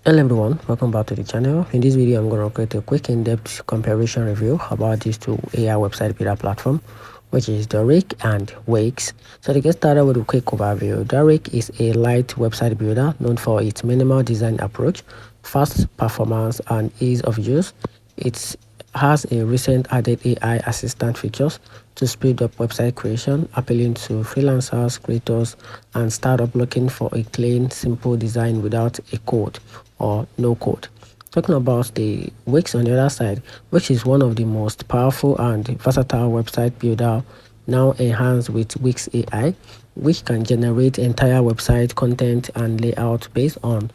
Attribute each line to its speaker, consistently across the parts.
Speaker 1: Hello everyone, welcome back to the channel. In this video, I'm going to create a quick in-depth comparison review about these two AI website builder platform, which is Dorik and Wix. So to get started with a quick overview, Dorik is a light website builder known for its minimal design approach, fast performance, and ease of use. It has a recent added AI assistant features to speed up website creation, appealing to freelancers, creators, and startups looking for a clean, simple design without a code or no code. Talking about the Wix on the other side, which is one of the most powerful and versatile website builder now enhanced with Wix AI, which can generate entire website content and layout based on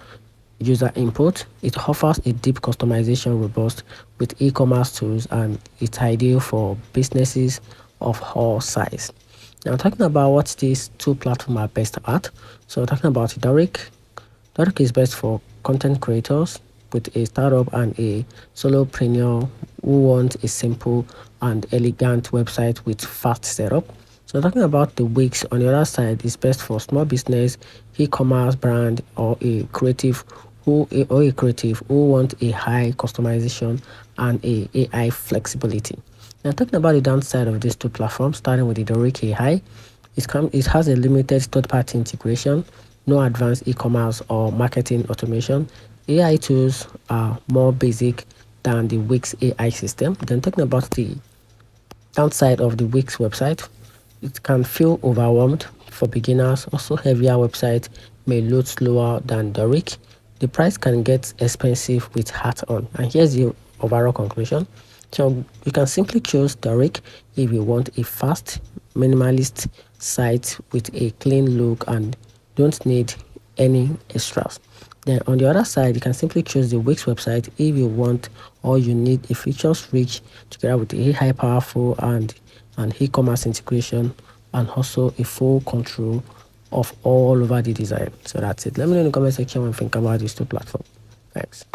Speaker 1: user input. It offers a deep customization robust with e-commerce tools, and it's ideal for businesses of all size. Now talking about what these two platforms are best at. So talking about Dorik. Dorik is best for content creators with a startup and a solopreneur who want a simple and elegant website with fast setup. So talking about the Wix on the other side is best for small business, e-commerce brand, or a creative who want a high customization and a AI flexibility. Now talking about the downside of these two platforms, starting with the Dorik AI, it has a limited third-party integration, no advanced e-commerce or marketing automation. AI tools are more basic than the Wix AI system. Then talking about the downside of the Wix website, it can feel overwhelmed for beginners. Also, heavier website may load slower than Dorik. The price can get expensive with hat on. And here's the overall conclusion. So you can simply choose Dorik if you want a fast, minimalist site with a clean look and don't need any extras. Then on the other side, you can simply choose the Wix website if you want or you need a features rich together with a high powerful and an e-commerce integration, and also a full control of all over the design. So that's it. Let me know in the comment section what you think about these two platforms. Thanks.